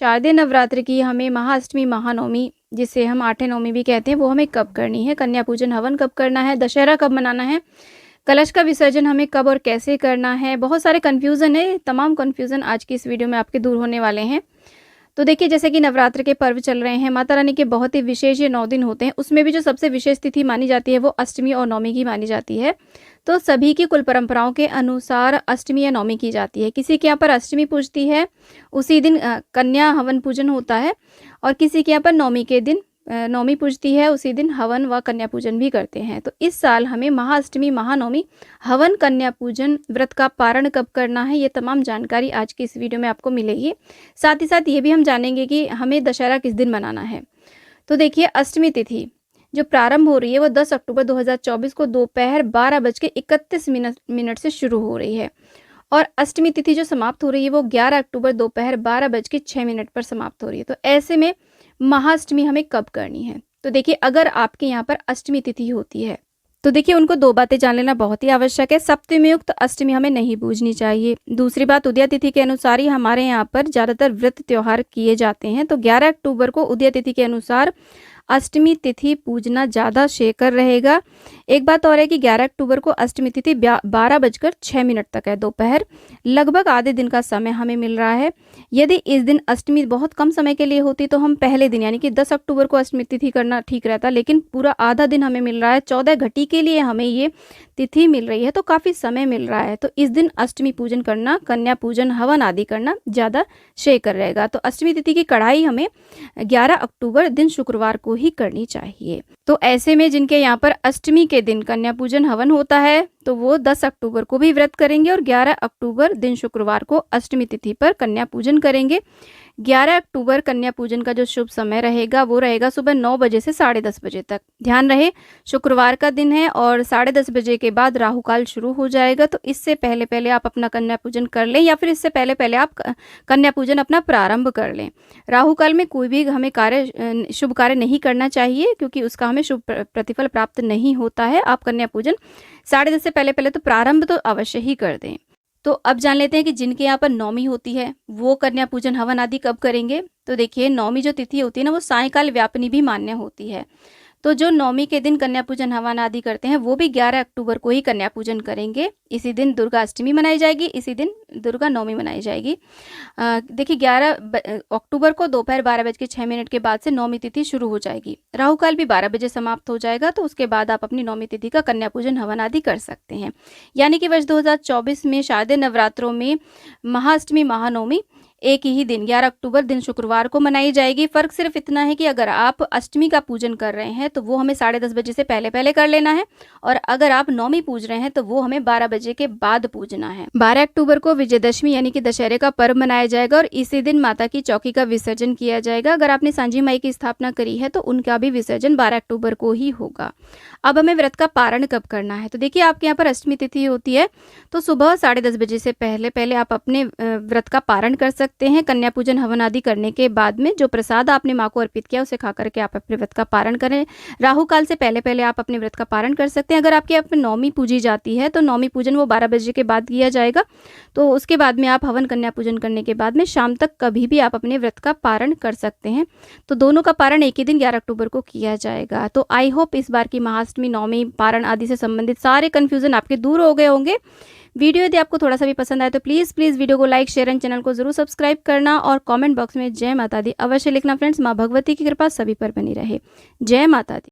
शारदीय नवरात्र की हमें महाअष्टमी, महानवमी जिसे हम आठे नवमी भी कहते हैं, वो हमें कब करनी है? कन्या पूजन हवन कब करना है? दशहरा कब मनाना है? कलश का विसर्जन हमें कब और कैसे करना है? बहुत सारे कन्फ्यूज़न है, तमाम कन्फ्यूज़न आज की इस वीडियो में आपके दूर होने वाले हैं। तो देखिए, जैसे कि नवरात्र के पर्व चल रहे हैं, माता रानी के बहुत ही विशेष ये 9 दिन होते हैं, उसमें भी जो सबसे विशेष तिथि मानी जाती है वो अष्टमी और नवमी की मानी जाती है। तो सभी की कुल परंपराओं के अनुसार अष्टमी या नवमी की जाती है। किसी के यहाँ पर अष्टमी पूजती है, उसी दिन कन्या हवन पूजन होता है, और किसी के यहाँ पर नवमी के दिन नवमी पूजती है, उसी दिन हवन व कन्या पूजन भी करते हैं। तो इस साल हमें महाअष्टमी, महानवमी, हवन, कन्या पूजन, व्रत का पारण कब करना है, ये तमाम जानकारी आज की इस वीडियो में आपको मिलेगी। साथ ही साथ ये भी हम जानेंगे कि हमें दशहरा किस दिन मनाना है। तो देखिए, अष्टमी तिथि जो प्रारंभ हो रही है वो 10 अक्टूबर 2024 को दोपहर 12:31 से शुरू हो रही है, और अष्टमी तिथि जो समाप्त हो रही है वो 11 अक्टूबर दोपहर 12:06 पर समाप्त हो रही है। तो ऐसे में महाअष्टमी हमें कब करनी है? तो देखिए, अगर आपके यहाँ पर अष्टमी तिथि होती है तो देखिए, उनको दो बातें जान लेना बहुत ही आवश्यक है। सप्तमी युक्त अष्टमी हमें नहीं पूजनी चाहिए। दूसरी बात, उदया तिथि के अनुसार ही हमारे यहाँ पर ज़्यादातर व्रत त्योहार किए जाते हैं। तो 11 अक्टूबर को उदया तिथि के अनुसार अष्टमी तिथि पूजना ज़्यादा शेकर रहेगा। एक बात और है कि 11 अक्टूबर को अष्टमी तिथि 12:06 तक है दोपहर, लगभग आधे दिन का समय हमें मिल रहा है। यदि इस दिन अष्टमी बहुत कम समय के लिए होती तो हम पहले दिन यानी कि 10 अक्टूबर को अष्टमी तिथि करना ठीक रहता, लेकिन पूरा आधा दिन हमें मिल रहा है, 14 घटी के लिए हमें ये तिथि मिल रही है, तो काफ़ी समय मिल रहा है। तो इस दिन अष्टमी पूजन करना, कन्या पूजन, हवन आदि करना ज़्यादा शेकर रहेगा। तो अष्टमी तिथि की कढ़ाई हमें 11 अक्टूबर दिन शुक्रवार को ही करनी चाहिए। तो ऐसे में जिनके यहाँ पर अष्टमी के दिन कन्या पूजन हवन होता है तो वो 10 अक्टूबर को भी व्रत करेंगे और 11 अक्टूबर दिन शुक्रवार को अष्टमी तिथि पर कन्या पूजन करेंगे। 11 अक्टूबर कन्या पूजन का जो शुभ समय रहेगा वो रहेगा सुबह 9 बजे से 10:30 बजे तक। ध्यान रहे, शुक्रवार का दिन है और 10:30 बजे के बाद राहु काल शुरू हो जाएगा। तो इससे पहले पहले आप अपना कन्या पूजन कर लें, या फिर इससे पहले पहले आप कन्या पूजन अपना प्रारंभ कर लें। राहु काल में कोई भी हमें शुभ कार्य नहीं करना चाहिए, क्योंकि उसका हमें शुभ प्रतिफल प्राप्त नहीं होता है। आप कन्या पूजन 10:30 से पहले पहले तो प्रारंभ तो अवश्य ही कर दें। तो अब जान लेते हैं कि जिनके यहाँ पर नवमी होती है वो कन्या पूजन हवन आदि कब करेंगे। तो देखिए, नवमी जो तिथि होती है ना, वो सायंकाल व्यापिनी भी मान्य होती है। तो जो नवमी के दिन कन्या पूजन हवन आदि करते हैं वो भी 11 अक्टूबर को ही कन्या पूजन करेंगे। इसी दिन दुर्गा अष्टमी मनाई जाएगी, इसी दिन दुर्गा नवमी मनाई जाएगी। देखिए, 11 अक्टूबर को दोपहर 12:06 के बाद से नवमी तिथि शुरू हो जाएगी। राहु काल भी 12 बजे समाप्त हो जाएगा। तो उसके बाद आप अपनी नवमी तिथि का कन्या पूजन हवन आदि कर सकते हैं। यानी कि वर्ष 2024 में शारदीय नवरात्रों में महाअष्टमी, महानवमी एक ही दिन 11 अक्टूबर दिन शुक्रवार को मनाई जाएगी। फ़र्क सिर्फ इतना है कि अगर आप अष्टमी का पूजन कर रहे हैं तो वो हमें 10:30 बजे से पहले पहले कर लेना है, और अगर आप नवमी पूज रहे हैं तो वो हमें 12 बजे के बाद पूजना है। 12 अक्टूबर को विजयदशमी यानी कि दशहरे का पर्व मनाया जाएगा, और इसी दिन माता की चौकी का विसर्जन किया जाएगा। अगर आपने सांझी माई की स्थापना करी है तो उनका भी विसर्जन 12 अक्टूबर को ही होगा। अब हमें व्रत का पारण कब करना है? तो देखिए, आपके यहाँ पर अष्टमी तिथि होती है तो सुबह 10:30 बजे से पहले पहले आप अपने व्रत का पारण कर सकते हैं। कन्या पूजन हवन आदि करने के बाद में जो प्रसाद आपने माँ को अर्पित किया उसे खा करके आप अपने व्रत का पारण करें। राहु काल से पहले पहले आप अपने व्रत का पारण कर सकते हैं। अगर आपके यहाँ पर नवमी पूजी जाती है तो नवमी पूजन वो 12 बजे के बाद किया जाएगा। तो उसके बाद में आप हवन, कन्या पूजन करने के बाद में शाम तक कभी भी आप अपने व्रत का पारण कर सकते हैं। तो दोनों का पारण एक ही दिन 11 अक्टूबर को किया जाएगा। तो आई होप इस बार की महाअष्टमी, नवमी, पारण आदि से संबंधित सारे कन्फ्यूजन आपके दूर हो गए होंगे। वीडियो यदि आपको थोड़ा सा भी पसंद आए तो प्लीज़ वीडियो को लाइक, शेयर एंड चैनल को जरूर सब्सक्राइब करना, और कमेंट बॉक्स में जय माता दी अवश्य लिखना। फ्रेंड्स, माँ भगवती की कृपा सभी पर बनी रहे। जय माता दी।